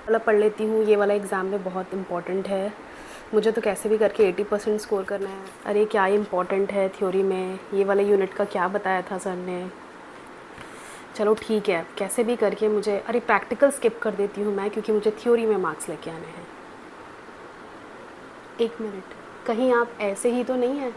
वाला पढ़ लेती हूँ, ये वाला एग्ज़ाम में बहुत इम्पॉर्टेंट है, मुझे तो कैसे भी करके 80% स्कोर करना है। अरे क्या इम्पॉर्टेंट है थ्योरी में, ये वाला यूनिट का क्या बताया था सर ने। चलो ठीक है, कैसे भी करके मुझे, अरे प्रैक्टिकल स्किप कर देती हूँ मैं, क्योंकि मुझे थ्योरी में मार्क्स लेके आने हैं। 1 मिनट, कहीं आप ऐसे ही तो नहीं हैं।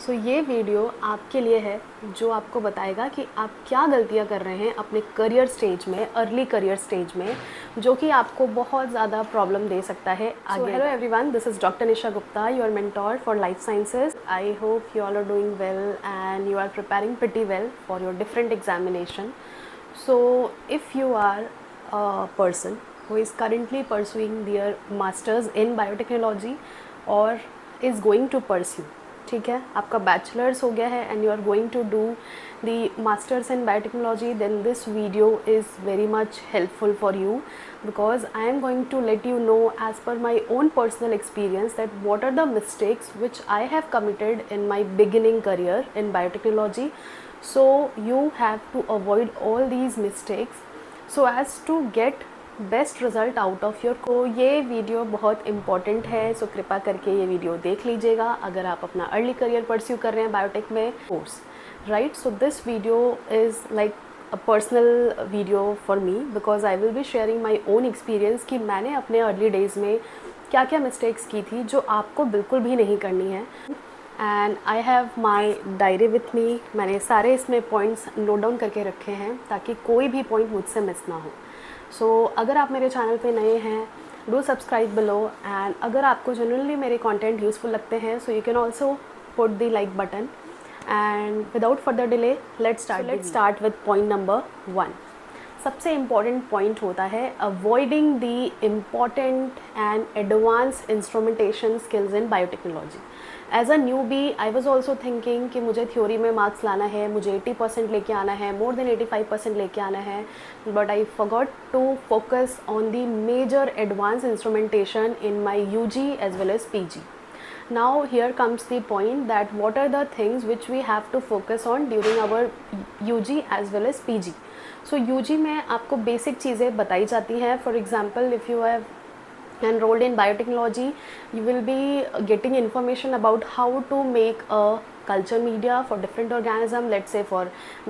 सो ये वीडियो आपके लिए है जो आपको बताएगा कि आप क्या गलतियां कर रहे हैं अपने करियर स्टेज में, अर्ली करियर स्टेज में, जो कि आपको बहुत ज़्यादा प्रॉब्लम दे सकता है आगे। Hello everyone, this is doctor Nisha Gupta, your mentor for life sciences. I hope you all are doing well and you are preparing pretty well for your different examination. So if you are a person who is currently pursuing their masters in biotechnology or is going to pursue, ठीक है, आपका bachelors हो गया है and you are going to do the masters in biotechnology, then this video is very much helpful for you, because I am going to let you know as per my own personal experience that what are the mistakes which I have committed in my beginning career in biotechnology. So you have to avoid all these mistakes so as to get best result out of your को। ये video बहुत important है, सो कृपा करके ये video देख लीजिएगा अगर आप अपना अर्ली करियर परस्यू कर रहे हैं बायोटेक में course, right. So this video is like a personal video for me, because I will be sharing my own experience कि मैंने अपने अर्ली डेज़ में क्या क्या मिस्टेक्स की थी जो आपको बिल्कुल भी नहीं करनी है। And I have my diary with me, मैंने सारे इसमें पॉइंट्स नोट डाउन करके रखे हैं ताकि कोई भी पॉइंट मुझसे मिस ना हो। सो अगर आप मेरे चैनल पे नए हैं, डू सब्सक्राइब बिलो, एंड अगर आपको जनरली मेरे कंटेंट यूज़फुल लगते हैं so you can also put the like button. And without further delay let's start with point number 1। सबसे इम्पॉर्टेंट पॉइंट होता है avoiding the important and advance instrumentation skills in biotechnology. As a newbie I was also thinking कि मुझे theory में marks लाना है, मुझे 80% लेके आना है, मोर देन 85% लेके आना है, but I forgot to focus on the major advance instrumentation in my UG as well as PG. Now here comes the point that what are the things which we have to focus on during our UG as well as PG. So UG में आपको basic चीज़ें बताई जाती हैं। For example if you have enrolled in biotechnology, you will be getting information about how to make a culture media for different organism, let's say for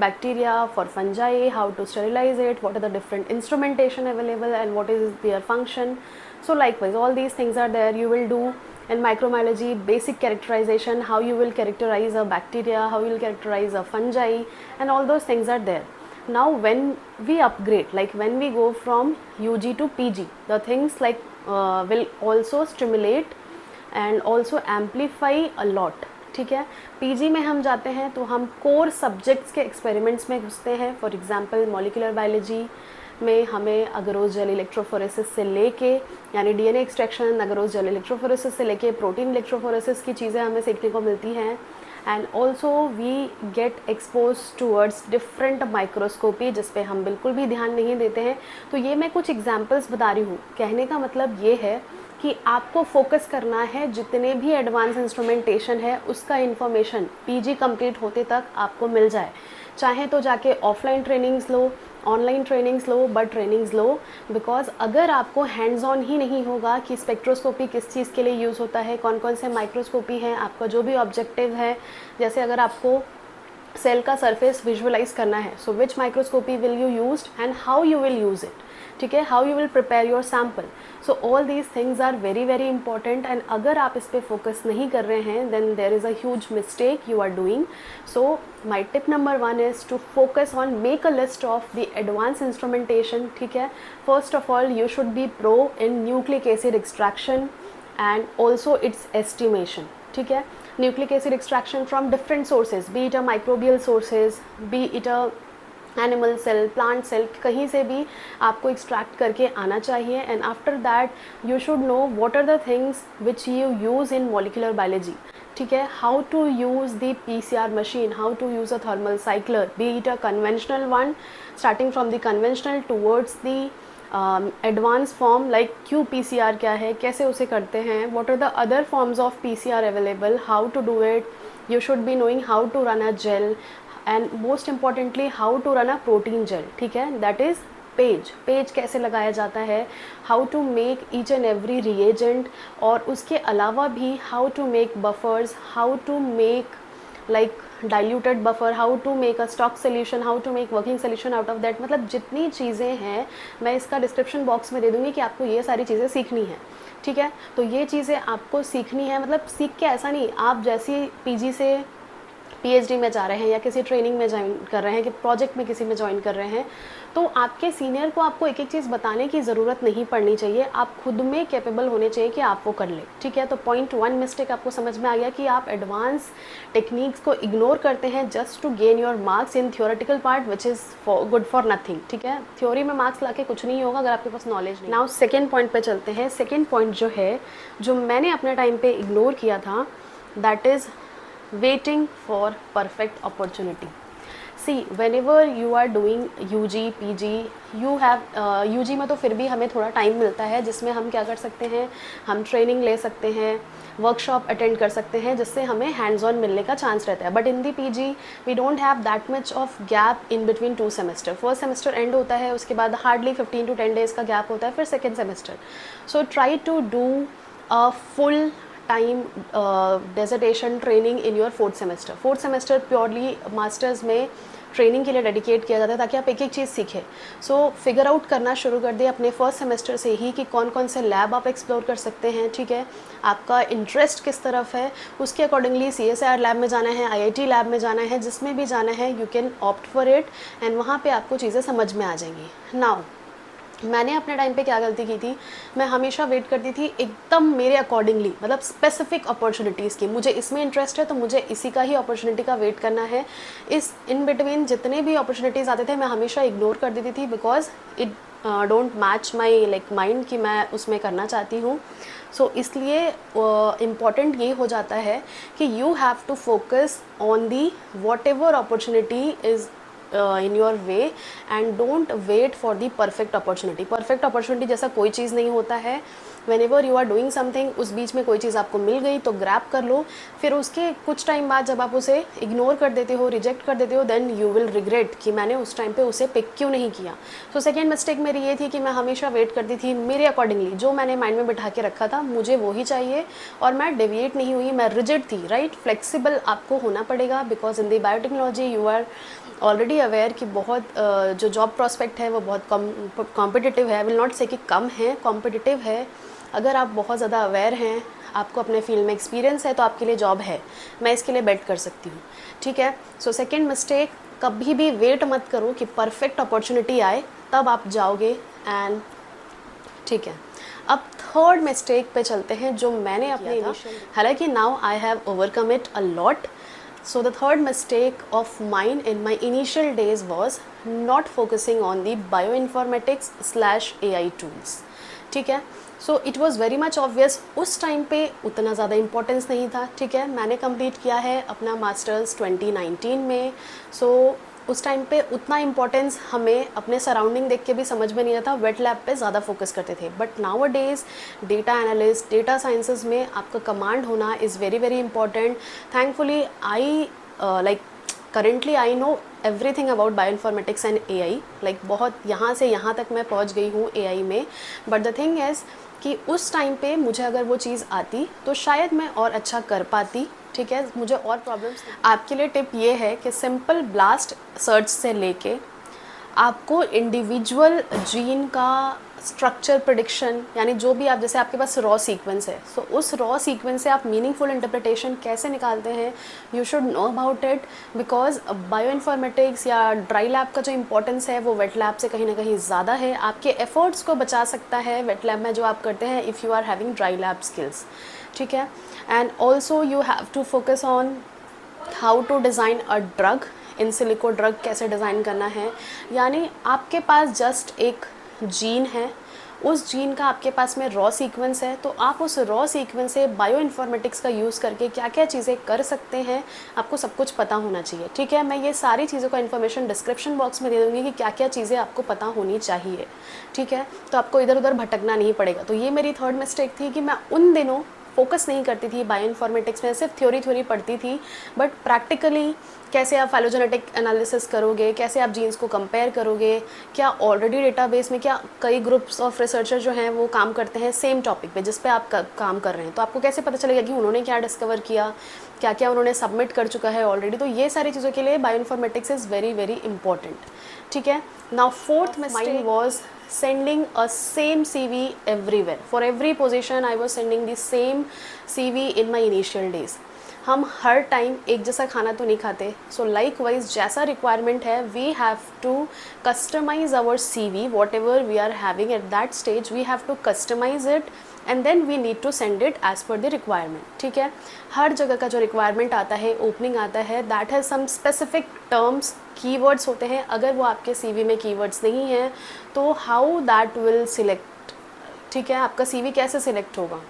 bacteria, for fungi, how to sterilize it, what are the different instrumentation available and what is their function. So likewise all these things are there. You will do in microbiology basic characterization, how you will characterize a bacteria, how you will characterize a fungi, and all those things are there. Now when we upgrade, like when we go from UG to PG, the things like will also stimulate and also amplify a lot, ठीक है। PG में हम जाते हैं तो हम core subjects के experiments में घुसते हैं। फॉर एग्जांपल मॉलिक्यूलर बायोलॉजी में हमें अगरोस जेल इलेक्ट्रोफोरेसिस से लेके, यानी DNA एक्सट्रैक्शन, अगरोस जेल इलेक्ट्रोफोरेसिस से लेके प्रोटीन इलेक्ट्रोफोरेसिस की चीज़ें हमें सीखने को मिलती हैं। And also we get expose towards different microscopy, जिस पे हम बिल्कुल भी ध्यान नहीं देते हैं। तो ये मैं कुछ एग्जांपल्स बता रही हूँ, कहने का मतलब ये है कि आपको फोकस करना है जितने भी एडवांस इंस्ट्रूमेंटेशन है उसका इन्फॉर्मेशन PG कंप्लीट होते तक आपको मिल जाए। चाहे तो जाके offline trainings low, online trainings low, but trainings low, because अगर आपको हैंड्स ऑन ही नहीं होगा कि स्पेक्ट्रोस्कोपी किस चीज़ के लिए यूज़ होता है, कौन कौन से माइक्रोस्कोपी हैं, आपका जो भी ऑब्जेक्टिव है, जैसे अगर आपको सेल का सरफेस विजुअलाइज करना है, so which microscopy will you use and how you will use it, ठीक है, how you will prepare your sample. So all these things are very very important, and अगर आप इस पर फोकस नहीं कर रहे हैं then there is a huge mistake you are doing. So my tip number 1 is to focus on, make a list of the advance instrumentation, ठीक है। First of all you should be pro in nucleic acid extraction and also its estimation, ठीक है। Nucleic acid extraction from different sources, be it a microbial sources, be it a animal cell, plant cell, कहीं से भी आपको extract करके आना चाहिए। And after that you should know what are the things which you use in molecular biology, ठीक है। How to use the PCR machine, how to use a thermal cycler, be it a conventional one, starting from the conventional towards the advance form like qPCR क्या है, कैसे उसे करते हैं, what are the other forms of PCR available, how to do it, you should be knowing how to run a gel, and most importantly how to run a protein gel, ठीक है। That is PAGE कैसे लगाया जाता है, how to make each and every reagent, और उसके अलावा भी how to make buffers, how to make like diluted buffer, how to make a stock solution, how to make working solution out of that। मतलब जितनी चीज़ें हैं मैं इसका डिस्क्रिप्शन बॉक्स में दे दूँगी कि आपको ये सारी चीज़ें सीखनी है, ठीक है। तो ये चीज़ें आपको सीखनी है, मतलब सीख के ऐसा नहीं, आप जैसे पीजी से पीएचडी में जा रहे हैं या किसी ट्रेनिंग में ज्वाइन कर रहे हैं कि प्रोजेक्ट में किसी में ज्वाइन कर रहे हैं, तो आपके सीनियर को आपको एक एक चीज़ बताने की ज़रूरत नहीं पड़नी चाहिए, आप खुद में कैपेबल होने चाहिए कि आप वो कर लें, ठीक है। तो पॉइंट 1 मिस्टेक आपको समझ में आ गया कि आप एडवांस टेक्निक्स को इग्नोर करते हैं just to gain your marks in theoretical part which is good for nothing, ठीक है। थ्योरी में मार्क्स ला के कुछ नहीं होगा अगर आपके पास नॉलेज नहीं। नाउ सेकेंड पॉइंट पे चलते हैं। सेकेंड पॉइंट जो है, जो मैंने अपने टाइम पे इग्नोर किया था, that is waiting for perfect opportunity। See, whenever you are doing UG, PG, you have UG में तो फिर भी हमें थोड़ा टाइम मिलता है जिसमें हम क्या कर सकते हैं, हम ट्रेनिंग ले सकते हैं, वर्कशॉप अटेंड कर सकते हैं, जिससे हमें हैंड्स ऑन मिलने का चांस रहता है। But in the PG we don't have that much of gap in between 2 semester. First semester end होता है, उसके बाद हार्डली 15 to 10 डेज़ का गैप होता है, फिर second semester. So try to do a full time dissertation training in your fourth semester. Fourth semester purely masters में training के लिए डेडिकेट किया जाता है ताकि आप एक एक चीज़ सीखें। सो फिगर आउट करना शुरू कर दें अपने फर्स्ट सेमेस्टर से ही कि कौन कौन से लैब आप एक्सप्लोर कर सकते हैं, ठीक है। आपका इंटरेस्ट किस तरफ है, उसके अकॉर्डिंगली CSIR लैब में जाना है, IIT लैब में जाना है, जिसमें भी जाना है you can opt for it, and वहाँ पे आपको चीज़ें समझ में आ जाएंगी। नाउ मैंने अपने टाइम पे क्या गलती की थी, मैं हमेशा वेट करती थी एकदम मेरे अकॉर्डिंगली, मतलब स्पेसिफिक अपॉर्चुनिटीज़ की, मुझे इसमें इंटरेस्ट है तो मुझे इसी का ही अपॉर्चुनिटी का वेट करना है। इस इन बिटवीन जितने भी अपॉर्चुनिटीज़ आते थे मैं हमेशा इग्नोर कर देती थी, because it don't match my like mind कि मैं उसमें करना चाहती हूँ। सो इसलिए इम्पॉर्टेंट ये हो जाता है कि you have to focus on the whatever opportunity is in your way and don't wait for the perfect opportunity। perfect opportunity जैसा कोई चीज़ नहीं होता है। whenever you are doing something, उस बीच में कोई चीज़ आपको मिल गई तो ग्रैब कर लो, फिर उसके कुछ टाइम बाद जब आप उसे इग्नोर कर देते हो, रिजेक्ट कर देते हो, देन यू विल रिग्रेट कि मैंने उस टाइम पे उसे पिक क्यों नहीं किया। सो सेकेंड मिस्टेक मेरी ये थी कि मैं हमेशा वेट करती थी मेरे अकॉर्डिंगली, जो मैंने माइंड में बिठा के रखा था मुझे वही चाहिए, और मैं डेविएट नहीं हुई, मैं रिजिड थी, राइट। फ्लेक्सिबल आपको होना पड़ेगा, because in the biotechnology you are already aware कि बहुत जो जॉब प्रॉस्पेक्ट है वो बहुत कॉम्पिटिटिव है। आई विल नॉट से कि कम है, कॉम्पिटिटिव है। अगर आप बहुत ज़्यादा अवेयर हैं, आपको अपने फील्ड में एक्सपीरियंस है, तो आपके लिए जॉब है, मैं इसके लिए बेट कर सकती हूँ, ठीक है। सो सेकेंड मिस्टेक, कभी भी वेट मत करो कि परफेक्ट अपॉर्चुनिटी आए तब आप जाओगे, एंड ठीक है। अब थर्ड मिस्टेक पे चलते हैं जो मैंने अपने हालांकि now I have overcome it a lot. So the third mistake of mine in my initial days was not focusing on the bioinformatics/AI tools, ठीक है। So it was very much obvious, उस टाइम पे उतना ज़्यादा importance नहीं था, ठीक है। मैंने कंप्लीट किया है अपना मास्टर्स 2019 में। So उस टाइम पे उतना इम्पोर्टेंस हमें अपने सराउंडिंग देख के भी समझ में नहीं आता, वेट लैब पे ज़्यादा फोकस करते थे। But now a days data analyst, data sciences में आपका कमांड होना is very very important. Thankfully I currently I know everything about bioinformatics and AI, like बहुत यहाँ से यहाँ तक मैं पहुँच गई हूँ AI में। बट द थिंग इज़ कि उस टाइम पे मुझे अगर वो चीज़ आती तो शायद मैं और अच्छा कर पाती, ठीक है। मुझे और प्रॉब्लम्स। आपके लिए टिप ये है कि सिंपल ब्लास्ट सर्च से लेके आपको इंडिविजुअल जीन का स्ट्रक्चर प्रेडिक्शन, यानी जो भी आप, जैसे आपके पास रॉ सीक्वेंस है, सो उस रॉ सीक्वेंस से आप मीनिंगफुल इंटरप्रिटेशन कैसे निकालते हैं, you should know about it. Because bioinformatics या ड्राई लैब का जो इंपॉर्टेंस है वो वेट लैब से कहीं ना कहीं ज़्यादा है। आपके एफर्ट्स को बचा सकता है वेट लैब में जो आप करते हैं, if you are having dry lab skills, ठीक है। And also you have to focus on how to design a drug, in silico drug कैसे डिज़ाइन करना है। यानी आपके पास जस्ट एक जीन है, उस जीन का आपके पास में रॉ सीक्वेंस है, तो आप उस रॉ सीक्वेंस से बायो इन्फॉर्मेटिक्स का यूज़ करके क्या क्या चीज़ें कर सकते हैं, आपको सब कुछ पता होना चाहिए, ठीक है। मैं ये सारी चीज़ों का इन्फॉर्मेशन डिस्क्रिप्शन बॉक्स में दे दूँगी कि क्या क्या चीज़ें आपको पता होनी चाहिए, ठीक है। तो आपको इधर उधर भटकना नहीं पड़ेगा। तो ये मेरी थर्ड मिस्टेक थी कि मैं उन दिनों फोकस नहीं करती थी बायोइन्फॉर्मेटिक्स में, सिर्फ थ्योरी पढ़ती थी, बट प्रैक्टिकली कैसे आप फाइलोजेनेटिक एनालिसिस करोगे, कैसे आप जीन्स को कंपेयर करोगे, क्या ऑलरेडी डेटाबेस में क्या कई ग्रुप्स ऑफ रिसर्चर जो हैं वो काम करते हैं सेम टॉपिक पे जिस पे आप काम कर रहे हैं, तो आपको कैसे पता चलेगा कि उन्होंने क्या डिस्कवर किया, क्या क्या उन्होंने सबमिट कर चुका है ऑलरेडी। तो ये सारी चीज़ों के लिए bioinformatics is very very important, ठीक है। Now fourth mistake was sending a same CV everywhere. For every position I was sending the same CV in my initial days. हम हर टाइम एक जैसा खाना तो नहीं खाते, सो लाइक वाइज जैसा रिक्वायरमेंट है we have to customize our CV, whatever we are having at that stage we have to customize it and then we need to send it as per the requirement, ठीक है। हर जगह का जो requirement आता है, opening आता है, that has some specific terms, keywords होते हैं। अगर वो आपके CV में कीवर्ड्स नहीं हैं तो हाउ दैट विल सिलेक्ट, ठीक है, आपका CV कैसे सिलेक्ट होगा।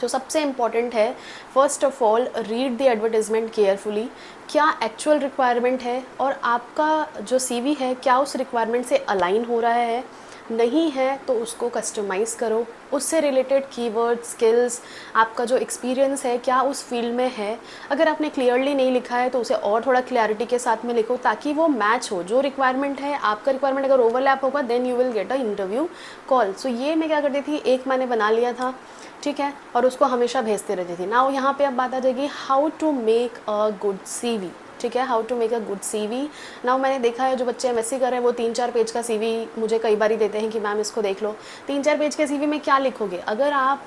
जो सबसे इम्पॉर्टेंट है, first of all read the advertisement carefully, क्या एक्चुअल रिक्वायरमेंट है और आपका जो CV है क्या उस रिक्वायरमेंट से अलाइन हो रहा है, नहीं है तो उसको कस्टमाइज़ करो, उससे रिलेटेड कीवर्ड, स्किल्स, आपका जो एक्सपीरियंस है क्या उस फील्ड में है। अगर आपने क्लियरली नहीं लिखा है तो उसे और थोड़ा क्लैरिटी के साथ में लिखो ताकि वो मैच हो, जो रिक्वायरमेंट है आपका रिक्वायरमेंट अगर ओवरलैप होगा then you will get a interview call. So ये मैं क्या करती थी, एक मैंने बना लिया था, ठीक है, और उसको हमेशा भेजते रहती थी। नाउ यहाँ पे अब बात आ जाएगी how to make a good CV, ठीक है, how to make a good CV। Now मैंने देखा है जो बच्चे MSc कर रहे हैं वो 3-4 पेज का CV मुझे कई बार ही देते हैं कि मैम इसको देख लो। 3-4 पेज के CV में क्या लिखोगे? अगर आप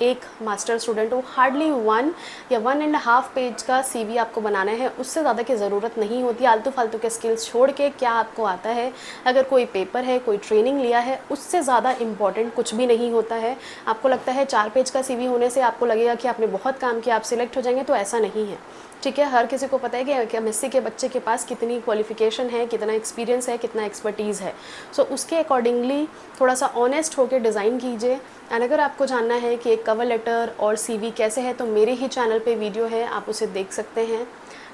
एक मास्टर स्टूडेंट हो, हार्डली 1 या 1.5 पेज का CV आपको बनाना है, उससे ज़्यादा की ज़रूरत नहीं होती। आलतू फालतू के स्किल्स छोड़ के क्या आपको आता है, अगर कोई पेपर है, कोई ट्रेनिंग लिया है, उससे ज़्यादा इम्पॉर्टेंट कुछ भी नहीं होता है। आपको लगता है 4 पेज का CV होने से आपको लगेगा कि आपने बहुत काम किया, आप सिलेक्ट हो जाएंगे, तो ऐसा नहीं है, ठीक है। हर किसी को पता है कि MSc के बच्चे के पास कितनी क्वालिफिकेशन है, कितना एक्सपीरियंस है, कितना एक्सपर्टीज़ है। सो उसके अकॉर्डिंगली थोड़ा सा ऑनेस्ट होकर डिज़ाइन कीजिए। एंड अगर आपको जानना है कि एक कवर लेटर और CV कैसे है तो मेरे ही चैनल पे वीडियो है, आप उसे देख सकते हैं,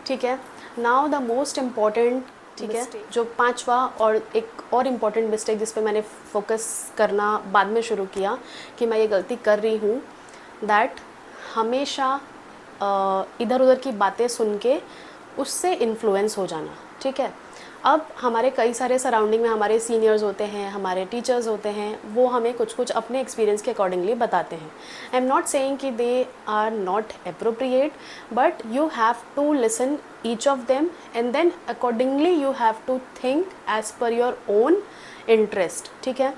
ठीक है। नाउ द मोस्ट इम्पॉर्टेंट, ठीक है, जो 5वां और एक और इम्पॉर्टेंट मिस्टेक जिस पे मैंने फोकस करना बाद में शुरू किया कि मैं ये गलती कर रही हूँ, दैट हमेशा इधर उधर की बातें सुन के उससे इन्फ्लुएंस हो जाना, ठीक है। अब हमारे कई सारे सराउंडिंग में हमारे सीनियर्स होते हैं, हमारे टीचर्स होते हैं, वो हमें कुछ कुछ अपने एक्सपीरियंस के अकॉर्डिंगली बताते हैं। आई एम नॉट सेइंग कि they are not appropriate, but you have to listen each of them and then accordingly you have to think as per your own interest, ठीक है।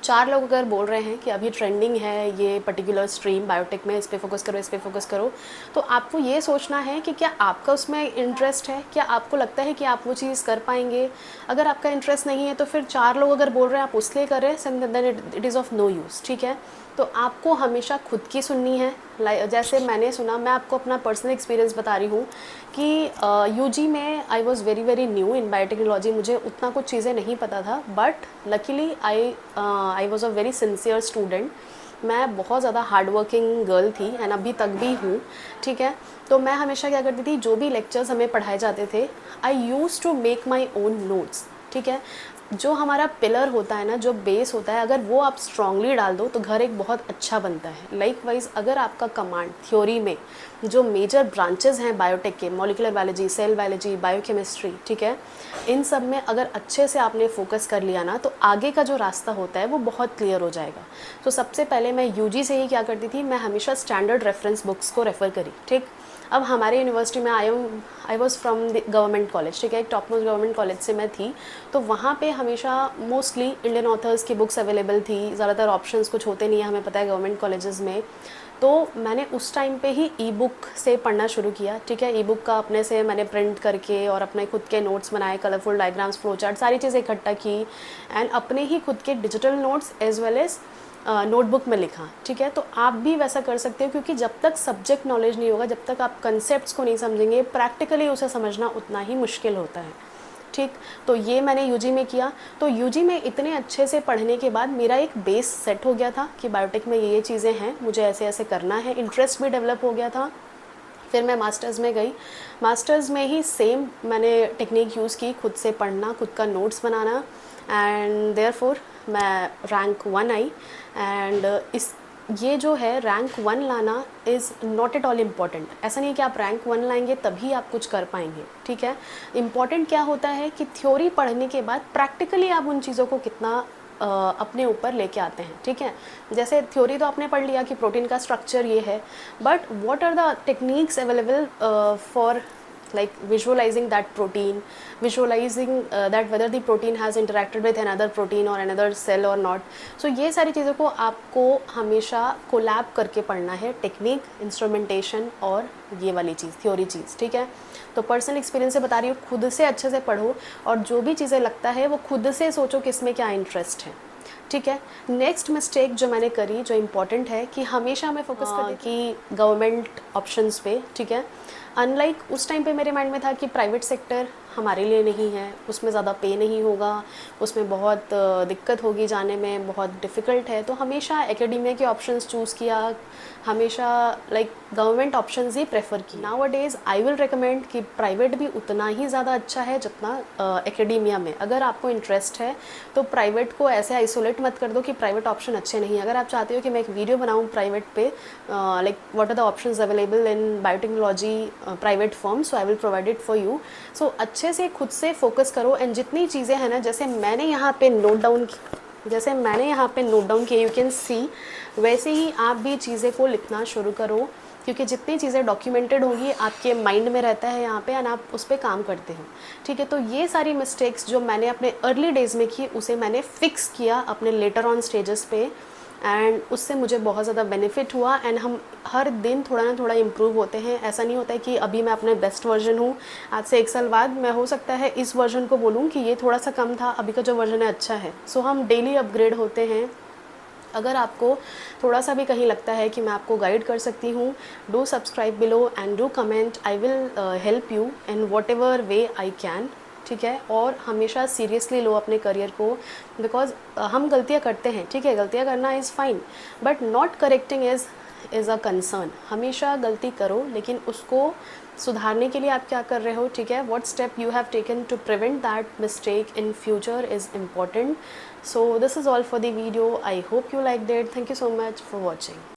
4 लोग अगर बोल रहे हैं कि अभी ट्रेंडिंग है ये पर्टिकुलर स्ट्रीम बायोटेक में, इस पे फोकस करो, इस पे फोकस करो, तो आपको ये सोचना है कि क्या आपका उसमें इंटरेस्ट है, क्या आपको लगता है कि आप वो चीज़ कर पाएंगे। अगर आपका इंटरेस्ट नहीं है तो फिर 4 लोग अगर बोल रहे हैं आप उसके लिए कर रहे हैं, then it is of no use, ठीक है। तो आपको हमेशा खुद की सुननी है। जैसे मैंने सुना, मैं आपको अपना पर्सनल एक्सपीरियंस बता रही हूँ कि UG में I was very very new in biotechnology, मुझे उतना कुछ चीज़ें नहीं पता था, but luckily I was a very sincere student. मैं बहुत ज़्यादा हार्ड वर्किंग गर्ल थी एंड अभी तक भी हूँ, ठीक है। तो मैं हमेशा क्या करती थी, जो भी लेक्चर्स हमें पढ़ाए जाते थे, I used to make my own notes, ठीक है। जो हमारा पिलर होता है ना, जो बेस होता है, अगर वो आप स्ट्रांगली डाल दो तो घर एक बहुत अच्छा बनता है। लाइकवाइज अगर आपका कमांड थ्योरी में जो मेजर ब्रांचेस हैं बायोटेक के, molecular biology, cell biology, biochemistry, ठीक है, इन सब में अगर अच्छे से आपने फोकस कर लिया ना तो आगे का जो रास्ता होता है वो बहुत क्लियर हो जाएगा। तो सबसे पहले मैं UG से ही क्या करती थी, मैं हमेशा स्टैंडर्ड रेफरेंस बुक्स को रेफ़र करी, ठीक। अब हमारे यूनिवर्सिटी में I was from the government college, ठीक है, एक टॉप मोस्ट गवर्नमेंट कॉलेज से मैं थी, तो वहाँ पे हमेशा मोस्टली इंडियन ऑथर्स की बुक्स अवेलेबल थी। ज़्यादातर ऑप्शंस कुछ होते नहीं है, हमें पता है गवर्नमेंट कॉलेजेस में। तो मैंने उस टाइम पे ही ई-बुक से पढ़ना शुरू किया, ठीक है। ई-बुक का अपने से मैंने प्रिंट करके और अपने खुद के नोट्स बनाए, कलरफुल डायग्राम्स, फ्लो चार्ट, सारी चीज़ें इकट्ठा की एंड अपने ही खुद के digital notes as well as notebook में लिखा, ठीक है। तो आप भी वैसा कर सकते हो, क्योंकि जब तक सब्जेक्ट नॉलेज नहीं होगा, जब तक आप कंसेप्ट्स को नहीं समझेंगे, प्रैक्टिकली उसे समझना उतना ही मुश्किल होता है, ठीक। तो ये मैंने UG में किया। तो UG में इतने अच्छे से पढ़ने के बाद मेरा एक बेस सेट हो गया था कि बायोटेक में ये चीज़ें हैं, मुझे ऐसे ऐसे करना है, इंटरेस्ट भी डेवलप हो गया था। फिर मैं मास्टर्स में गई, मास्टर्स में ही सेम मैंने टेक्निक यूज़ की, खुद से पढ़ना, खुद का नोट्स बनाना, एंड देयरफॉर मैं रैंक 1 आई। एंड इस ये जो है रैंक 1 लाना is not at all important. ऐसा नहीं है कि आप रैंक 1 लाएंगे तभी आप कुछ कर पाएंगे, ठीक है। इम्पॉर्टेंट क्या होता है कि थ्योरी पढ़ने के बाद प्रैक्टिकली आप उन चीज़ों को कितना अपने ऊपर लेके आते हैं, ठीक है। जैसे थ्योरी तो आपने पढ़ लिया कि प्रोटीन का स्ट्रक्चर ये है, but what are the techniques available for like visualizing that protein, visualizing that whether the protein has interacted with another protein or another cell or not. So ये सारी चीज़ों को आपको हमेशा कोलैब करके पढ़ना है, टेक्निक, इंस्ट्रूमेंटेशन और ये वाली चीज़, थ्योरी चीज़, ठीक है। तो पर्सनल एक्सपीरियंस से बता रही हूँ, खुद से अच्छे से पढ़ो और जो भी चीज़ें लगता है वो खुद से सोचो कि इसमें क्या इंटरेस्ट है, ठीक है। नेक्स्ट मिस्टेक जो मैंने करी, जो इम्पॉर्टेंट है, कि हमेशा मैं फोकस करती कि गवर्नमेंट ऑप्शंस पे, ठीक है। अनलाइक उस टाइम पे मेरे माइंड में था कि प्राइवेट सेक्टर हमारे लिए नहीं है, उसमें ज़्यादा पे नहीं होगा, उसमें बहुत दिक्कत होगी जाने में, बहुत डिफ़िकल्ट है, तो हमेशा एकेडमिया के ऑप्शंस चूज़ किया, हमेशा लाइक गवर्नमेंट ऑप्शंस ही प्रेफर की। Now a days I will recommend कि प्राइवेट भी उतना ही ज़्यादा अच्छा है जितना एकेडमिया में। अगर आपको इंटरेस्ट है तो प्राइवेट को ऐसे आइसोलेट मत कर दो कि प्राइवेट ऑप्शन अच्छे नहीं है। अगर आप चाहते हो कि मैं एक वीडियो बनाऊँ प्राइवेट पे, like what are the options available in biotechnology private firm, so I will provide it for you. So अच्छे से खुद से फोकस करो एंड जितनी चीज़ें हैं ना, जैसे मैंने यहाँ पे नोट डाउन किया, यू कैन सी, वैसे ही आप भी चीज़ें को लिखना शुरू करो, क्योंकि जितनी चीज़ें डॉक्यूमेंटेड होंगी आपके माइंड में रहता है यहाँ पे एंड आप उस पर काम करते हो, ठीक है। तो ये सारी मिस्टेक्स जो मैंने अपने अर्ली डेज़ में की, उसे मैंने फिक्स किया अपने लेटर ऑन स्टेजेस पे एंड उससे मुझे बहुत ज़्यादा बेनिफिट हुआ। एंड हम हर दिन थोड़ा ना थोड़ा इम्प्रूव होते हैं। ऐसा नहीं होता है कि अभी मैं अपने बेस्ट वर्जन हूँ, आज से 1 साल बाद मैं हो सकता है इस वर्जन को बोलूँ कि ये थोड़ा सा कम था, अभी का जो वर्जन है अच्छा है। सो हम डेली अपग्रेड होते हैं। अगर आपको थोड़ा सा भी कहीं लगता है कि मैं आपको गाइड कर सकती हूँ, do subscribe below and do comment, I will help you in what ever way I can, ठीक है। और हमेशा सीरियसली लो अपने करियर को, बिकॉज हम गलतियाँ करते हैं, ठीक है, गलतियाँ करना is fine, but not correcting is a concern. हमेशा गलती करो, लेकिन उसको सुधारने के लिए आप क्या कर रहे हो, ठीक है, what step you have taken to prevent that mistake in future is important. So this is all for the video, I hope you like that, thank you so much for watching.